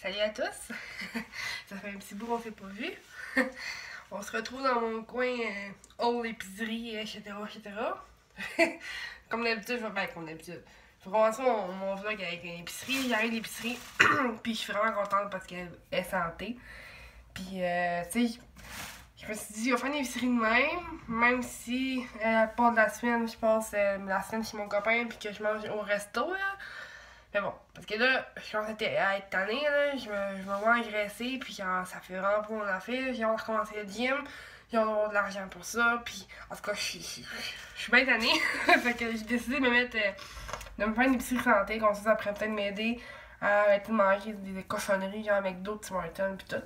Salut à tous! Ça fait un petit bout qu'on s'est pas vu. On se retrouve dans mon coin hall épicerie, etc. Comme d'habitude, comme d'habitude. Je vais commencer mon vlog avec une épicerie. J'arrive à l'épicerie, puis je suis vraiment contente parce qu'elle est santé. Puis, tu sais, je me suis dit, je vais faire une épicerie de même si à part de la semaine, je passe la semaine chez mon copain, puis que je mange au resto, là. Mais bon, parce que là, je commence à être tannée, là, je me vois engraisser, puis genre, ça fait vraiment pas mon affaire, j'ai hâte de recommencer le gym, j'ai hâte d'avoir de l'argent pour ça, puis en tout cas, je suis bien tannée, fait que j'ai décidé de de me faire une épicerie santé, comme ça pourrait peut-être m'aider à arrêter de manger des cochonneries, genre McDo, Tim Hortons, puis tout.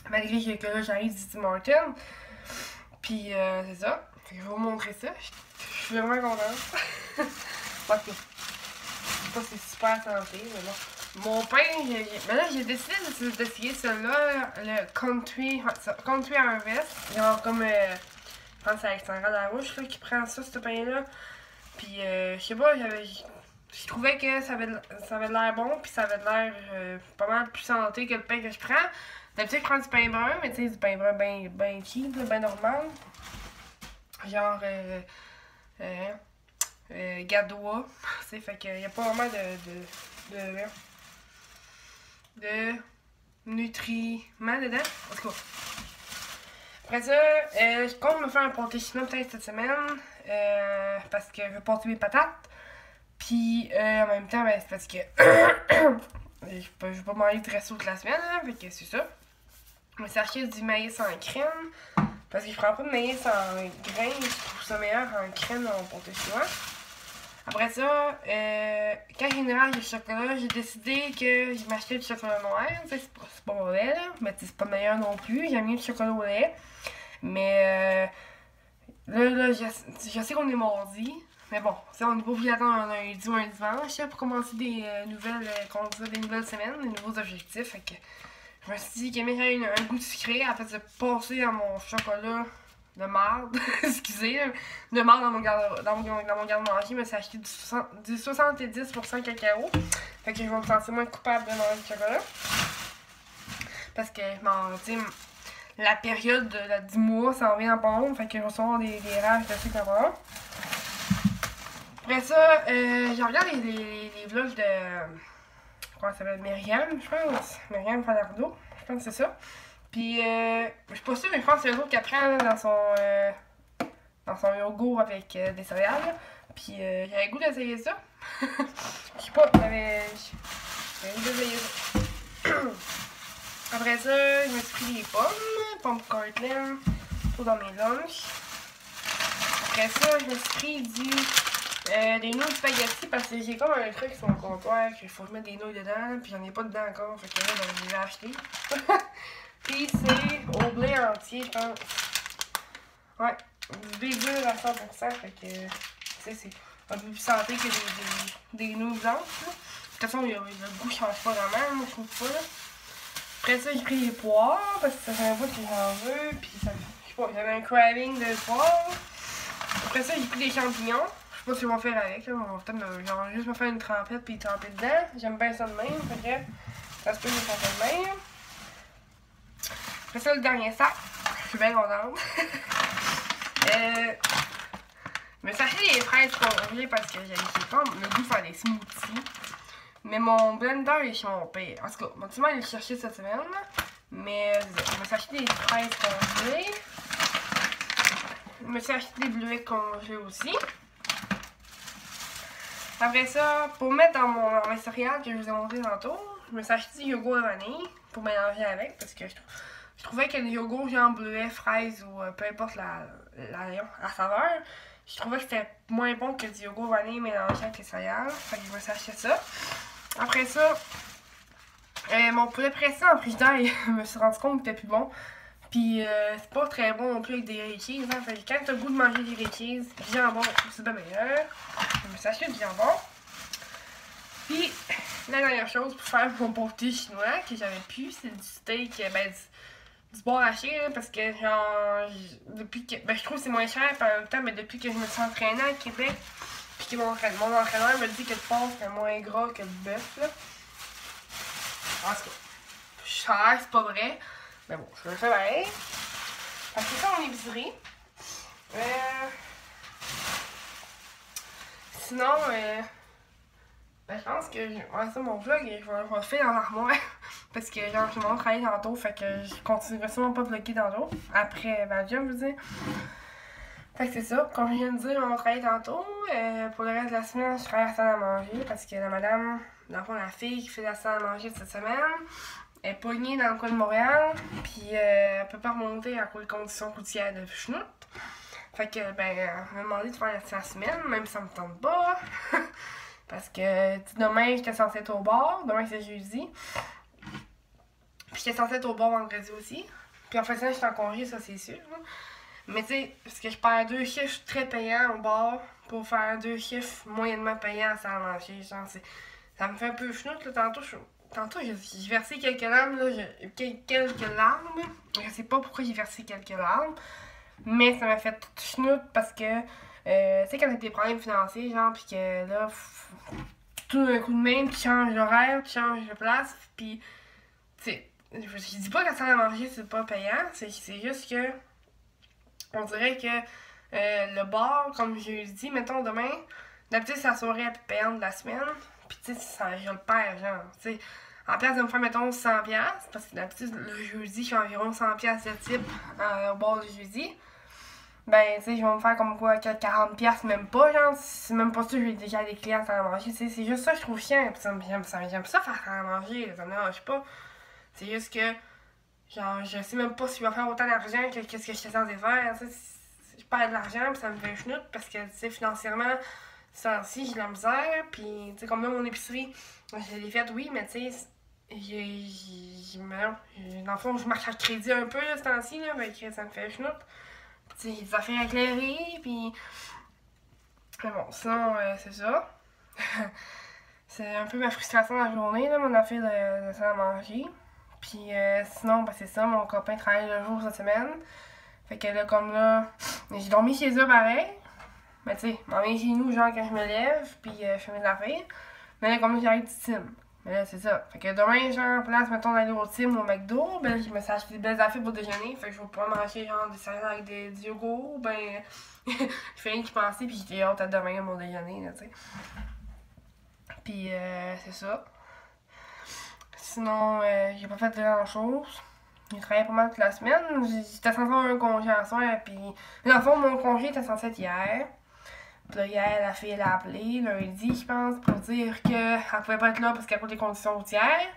Malgré que là, j'arrive du Tim Hortons, puis c'est ça, fait que je vais vous montrer ça, je suis vraiment contente. Ok. C'est super santé, mais bon. Mon pain, mais là, j'ai décidé d'essayer celui-là, le Country Harvest. Genre comme, je pense que c'est Alexandra Larouche là, qui prend ça, ce pain-là. Puis, je sais pas, je trouvais que ça avait l'air bon, puis ça avait l'air pas mal plus santé que le pain que je prends. D'habitude, je prends du pain brun, mais tu sais, du pain brun ben cheap, bien normal. Genre, Gadois, c'est fait qu'il n'y a pas vraiment de nutriments dedans. En tout cas. Après ça, je compte me faire un pâté chinois peut-être cette semaine parce que je veux pâter mes patates. Puis en même temps, ben, c'est parce que je vais pas manger de resto toute la semaine, hein, fait que c'est ça. Je me suis acheté du maïs en crème parce que je prends pas de maïs en grains, je trouve ça meilleur en crème en pâté chinois. Après ça, quand j'ai une rage de chocolat, j'ai décidé que je m'achetais du chocolat noir. C'est pas mauvais, là, mais c'est pas meilleur non plus. J'aime mieux le chocolat au lait. Mais là, je sais qu'on est mardi. Mais bon, on n'est pas obligé d'attendre un lundi ou un dimanche pour commencer des nouvelles semaines, des nouveaux objectifs. Fait que je me suis dit qu'il y avait un goût de sucré à fait de passer dans mon chocolat de marde, excusez, de marde dans mon garde-manger, je me suis acheté du 70% cacao. Fait que je vais me sentir moins coupable de manger du chocolat. Parce que, la période du mois s'en vient en bon, fait que je vais recevoir des rages de sucre en bon. Après ça, je regarde les vlogs de, comment ça s'appelle, Myriam, je pense, Myriam Falardeau, je pense que c'est ça. Puis, je suis pas sûre, mais je pense que c'est eux autres qui apprennent dans son yogourt avec des céréales. Puis, j'avais le goût d'essayer ça. Je sais pas, j'avais le goût d'essayer ça. Après ça, je me suis pris des pommes Cortland, pour dans mes lunchs. Après ça, je me suis pris des nouilles spaghetti parce que j'ai comme un truc sur mon comptoir qu'il faut mettre des nouilles dedans. Puis, j'en ai pas dedans encore, fait que là, je l'ai acheté. Puis c'est au blé entier, je pense. Ouais, du blé dur à 100%, fait que c'est un peu plus santé que des nouilles blanches. Là. De toute façon, le goût change pas vraiment, moi je trouve pas. Là. Après ça, j'ai pris les poires, parce que ça fait un bout que j'en veux, puis ça, je sais pas, j'avais un craving de poires. Après ça, j'ai pris des champignons. Je sais pas ce qu'ils vont faire avec, là. On va peut-être genre, juste me faire une trempette puis tremper dedans. J'aime bien ça de même, fait que ça se peut que je fasse de même. Après ça, le dernier sac, je suis bien contente. Je me suis acheté des fraises congelées parce que j'ai comme le goût de faire des smoothies. Mais mon blender est chez mon père. En tout cas, mon petit mari l'a cherché cette semaine. Mais je me suis acheté des fraises congelées. Je me suis acheté des bleuets congelés aussi. Après ça, pour mettre dans mes céréales que je vous ai montré tantôt, je me suis acheté du yogourt à vanille pour mélanger avec parce que je trouvais que le yogourt genre bleuet, fraise ou peu importe la saveur, je trouvais que c'était moins bon que du yogourt vanille mélangé avec les céréales. Fait que je me suis acheté ça. Après ça, mon poulet pressé en frigidaire, je me suis rendu compte qu'il était plus bon. Puis c'est pas très bon non plus avec des Richeese. Hein. Fait que quand t'as le goût de manger des Richeese, du jambon, c'est bien meilleur. Je me suis acheté du jambon. Puis la dernière chose pour faire mon pâté chinois que j'avais plus, c'est du steak, du bon haché, là, parce que genre, depuis que, je trouve que c'est moins cher, puis en même temps, depuis que je me suis entraînée à Québec, puis que mon entraîneur me dit que le porc est moins gras que le bœuf, là. En tout cas, je sais que c'est pas vrai. Mais bon, je le fais pareil. Fait que c'est ça mon épicerie. Sinon, ben, je pense que ouais, ça, mon vlog, je vais le faire dans l'armoire. Parce que genre, je vais travailler tantôt. Fait que je continuerai sûrement pas de vlogger tantôt. Après ma job, je veux dire. Fait que c'est ça. Comme je viens de dire, on va travailler tantôt. Pour le reste de la semaine, je travaille à la salle à manger. Parce que la madame, dans le fond, la fille qui fait la salle à manger cette semaine, est pognée dans le coin de Montréal. Puis elle peut pas remonter à cause des conditions routières de Schnout. Fait que, ben, elle m'a demandé de faire la semaine, même si ça me tente pas. Parce que demain, j'étais censée être au bar. Demain, c'est jeudi. Puis j'étais censée être au bar vendredi aussi. Puis en fait, ça, j'étais en congé, ça, c'est sûr. Hein. Mais tu sais, parce que je perds 2 chiffres très payants au bar pour faire 2 chiffres moyennement payants à salle à manger. Genre, ça me fait un peu chenoute, là. Tantôt, j'ai versé quelques larmes, là. Quelques larmes. Je sais pas pourquoi j'ai versé quelques larmes. Mais ça m'a fait tout chenoute parce que, tu sais, quand t'as des problèmes financiers, genre, pis que là, tout d'un coup de main, tu changes l'horaire, tu changes de place, pis, tu sais, je dis pas que la salle à manger, c'est pas payant, c'est juste que, on dirait que le bar, comme je l'ai dit, mettons demain, d'habitude, c'est la soirée la plus payante de la semaine, pis, tu sais, je le perds, genre, tu sais. En place de me faire, mettons, 100$, parce que d'habitude, le jeudi, je fais environ 100$ de type au bar du jeudi. Ben, tu sais, je vais me faire comme quoi, 40$, même pas, genre, c'est même pas sûr que j'ai déjà des clients à manger, tu sais, c'est juste ça que je trouve chiant, pis j'aime ça faire à manger, ça me dérange pas. C'est juste que, genre, je sais même pas si je vais faire autant d'argent que qu'est-ce que j'étais censé faire, tu sais, je perds de l'argent, pis ça me fait chenoute, parce que, tu sais, financièrement, ça aussi, j'ai de la misère, pis, tu sais, comme là, mon épicerie, je l'ai faite, oui, mais tu sais, dans le fond, je marche à crédit un peu, là, ce temps-ci, là, fait que ça me fait chenoute. Pis, tu sais, des affaires éclairées, pis... Mais bon, sinon, c'est ça. C'est un peu ma frustration de la journée, là, mon affaire de salle à manger. Puis sinon, ben c'est ça, mon copain travaille le jour cette semaine. Fait que là, comme là, j'ai dormi chez eux pareil. Mais tu sais, m'en viens chez nous, genre, quand je me lève, puis je fais mes affaires. Mais là, comme j'arrive du team. Mais là, c'est ça. Fait que demain, genre, en place, mettons, d'aller au team, au McDo, ben, je me suis acheté des belles affaires pour déjeuner. Fait que je vais pouvoir manger, genre, des céréales avec du yogourt. Ben, je fais rien qu'y penser, puis j'ai hâte à demain, mon déjeuner, là, tu sais. Puis, c'est ça. Sinon, j'ai pas fait grand chose. J'ai travaillé pas mal toute la semaine. J'étais censée avoir un congé à soir, puis... Dans le fond, mon congé était censé être hier. Puis là, hier, la fille, elle a appelé, lundi, je pense, pour dire qu'elle pouvait pas être là parce qu'à cause des conditions routières.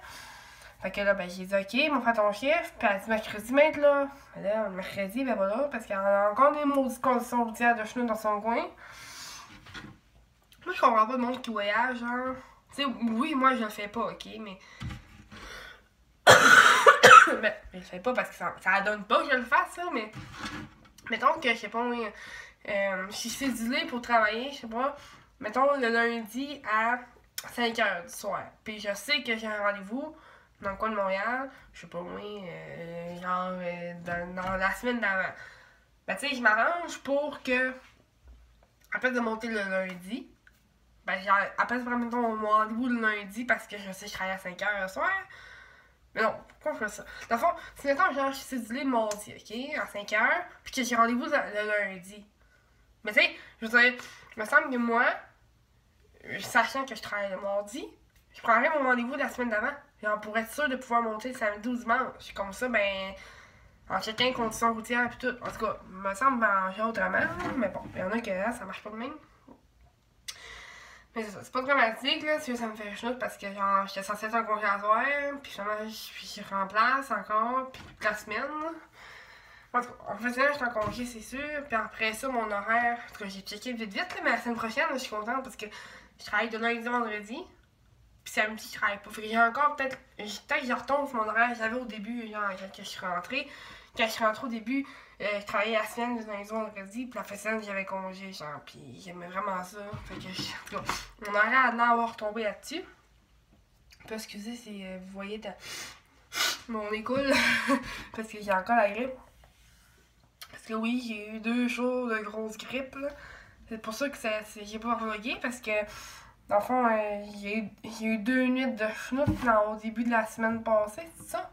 Fait que là, ben, j'ai dit, OK, m'en fait ton chiffre. Puis elle a dit, mercredi, mais être là. Mais là, mercredi, ben voilà, parce qu'elle a encore des maudites conditions routières de chenille dans son coin. Moi, je comprends pas le monde qui voyage, genre. Tu sais, oui, moi, je le fais pas, OK, mais... ben, je le fais pas parce que ça donne pas que je le fasse, ça, mais... Mettons que, je sais pas, oui... si je suis cédulée pour travailler, je sais pas, mettons le lundi à 5h du soir. Puis je sais que j'ai un rendez-vous dans le coin de Montréal, je sais pas moi, genre dans la semaine d'avant. Ben tu sais, je m'arrange pour que, après de monter le lundi, ben genre, après de prendre mettons mon rendez-vous le lundi parce que je sais que je travaille à 5h le soir. Mais non, pourquoi je fais ça? Dans le fond, si mettons genre je suis cédulée le mardi, ok, à 5h, puis que j'ai rendez-vous le lundi. Mais tu sais, je veux dire, il me semble que moi, sachant que je travaille le mardi, je prendrais mon rendez-vous la semaine d'avant. Genre pour être sûr de pouvoir monter le samedi ou dimanche. Comme ça, ben, en checkant les conditions routières et tout. En tout cas, il me semble m'arranger autrement. Mais bon, il y en a que là, ça marche pas de même. Mais c'est ça, c'est pas dramatique, là, ça me fait chenoute parce que genre, j'étais censée être en congé à soir, puis finalement, je remplace encore, puis toute la semaine. En tout cas, en fait, là, j'étais en congé, c'est sûr. Puis après ça, mon horaire, en tout cas, j'ai checké vite, là, mais la semaine prochaine, là, je suis contente parce que je travaille de lundi à vendredi. Puis samedi, je travaille pas. Fait que j'ai encore peut-être que je retombe sur mon horaire que j'avais au début, genre, quand je suis rentrée. Quand je suis rentrée au début, je travaillais la semaine de lundi au vendredi, puis la fin de semaine, j'avais congé, genre, puis j'aimais vraiment ça. Fait que, en tout cas, mon horaire a l'air d'avoir retombé là-dessus. Puis, excusez si vous voyez mon écoule, parce que j'ai encore la grippe. Parce que oui, j'ai eu 2 jours de grosse grippe, là. C'est pour ça que j'ai pas vlogué, parce que Dans le fond, j'ai eu 2 nuits de schnout au début de la semaine passée, c'est ça?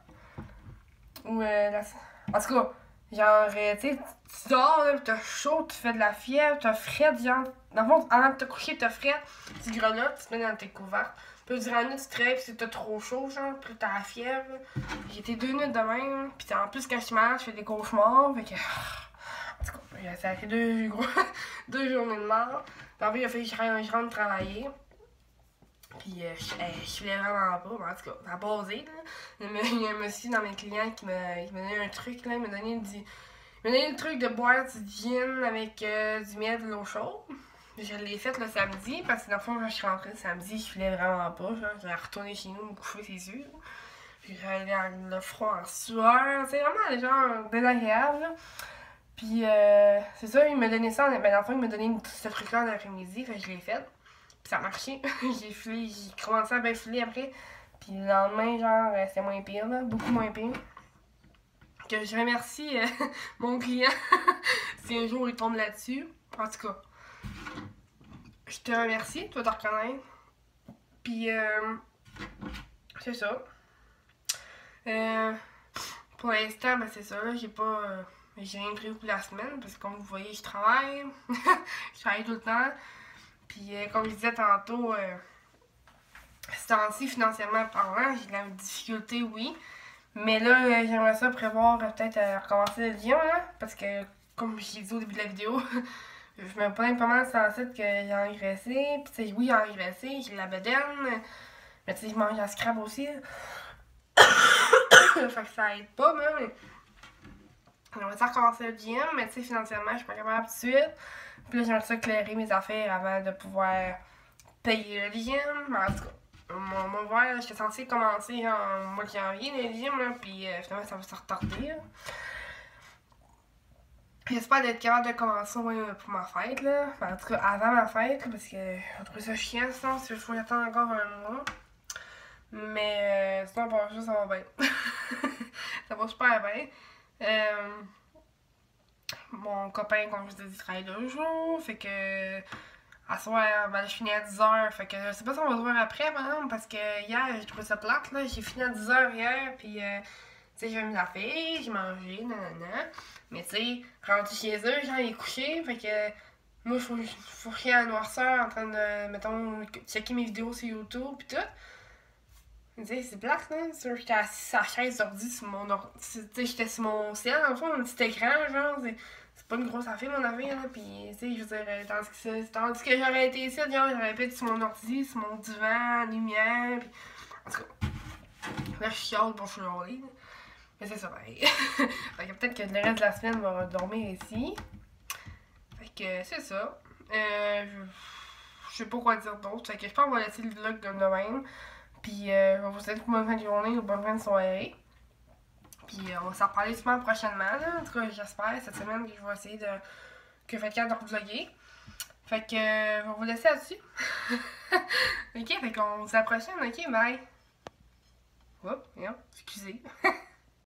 Ou en tout cas, genre, tu sais, tu dors, là, pis t'as chaud, tu fais de la fièvre, t'as fret, genre. Dans le fond, avant de te coucher, t'as fret, tu grelottes, tu te mets dans tes couverts. Puis durant la nuit, tu te réveilles, pis t'as trop chaud, genre, pis t'as la fièvre. J'ai été 2 nuits de même, pis en plus, quand je suis malade, je fais des cauchemars, fait que. En tout cas, ça a fait 2 journées de mort. Puis après, il a fallu que je rentre travailler. Puis je filais vraiment pas, mais en tout cas, ça a basé, là. Il y a un monsieur dans mes clients qui m'a donné un truc, là. Il m'a donné le truc de boire du gin avec du miel et de l'eau chaude. Je l'ai fait le samedi, parce que dans le fond, quand je suis rentrée le samedi, je filais vraiment pas. Genre, j'allais retourner chez nous, me coucher ses yeux. Puis j'allais dans le froid en sueur. C'est vraiment genre désagréable, là. Puis c'est ça, il m'a donné ça. Ben, dans le fond, il m'a donné ce truc-là l'après-midi, fait que je l'ai fait. Puis ça a marché. J'ai commencé à bien filer après. Puis le lendemain, genre, c'était moins pire, là, beaucoup moins pire. Que je remercie mon client si un jour il tombe là-dessus. En tout cas, je te remercie, toi, t'en reconnais. Puis, c'est ça. Pour l'instant, ben c'est ça, là, j'ai rien prévu pour la semaine, parce que comme vous voyez, je travaille. Je travaille tout le temps. Puis, comme je disais tantôt, ce temps-ci, financièrement parlant, j'ai de la difficulté, oui. Mais là, j'aimerais ça prévoir peut-être recommencer le gym, là, parce que, comme j'ai dit au début de la vidéo, je me plains pas mal sur le site que j'ai engraissé. Puis, tu sais, oui, j'ai engraissé, j'ai la bedaine, mais tu sais, je mange à scrap aussi. Fait que ça aide pas, même. J'aimerais ça recommencer le gym, mais tu sais, financièrement, je suis pas capable tout de suite. Puis là, j'aimerais ça clairer mes affaires avant de pouvoir payer le gym. Mais en tout cas, mon voyage, j'étais censée commencer en mois de janvier, le gym, là, puis finalement, ça va se retarder. Là. J'espère d'être capable de commencer pour ma fête, là. Enfin, en tout cas, avant ma fête, là, parce que je trouve ça chiant, sinon, il faut attendre encore un mois. Mais sinon, pour ça, ça va bien. Ça va super bien. Mon copain, comme je vous ai dit, travaille 2 jours. Fait que. À soir, ben, je finis à 10h. Fait que je sais pas si on va se voir après, par exemple, parce que hier, j'ai trouvé ça plate, là. J'ai fini à 10h hier, puis. Tu sais, j'ai mis la fille, j'ai mangé, nanana. Mais tu sais, rendu chez eux, genre, il est couché. Fait que. Moi, faut que je sois à la noirceur en train de, mettons, checker mes vidéos sur YouTube, pis tout. Tu sais, c'est plate, là. C'est sûr que j'étais assise sur la chaise d'ordi sur mon ordi. Tu sais, j'étais sur mon ciel, dans le fond, un petit écran, genre. C'est pas une grosse affaire, mon affaire, là. Pis, tu sais, je veux dire, tandis que j'aurais été ici, genre, j'aurais pu être sur mon ordi, sur mon divan, en lumière. Pis, en tout cas, là, je chiale pour chialer. Mais c'est ça, pareil. Fait que peut-être que le reste de la semaine, on va dormir ici. Fait que c'est ça. Je sais pas quoi dire d'autre. Fait que je pense qu'on va laisser le vlog de même. Puis je vais vous souhaiter une bonne fin de journée ou bonne fin de soirée. Puis on va s'en reparler sûrement prochainement. Là. En tout cas, j'espère cette semaine que je vais essayer de. Que je vais être capable de vlogger. Fait que je vais vous laisser là-dessus. Ok, fait qu'on se dit à la prochaine. Ok, bye. Oups, excusez.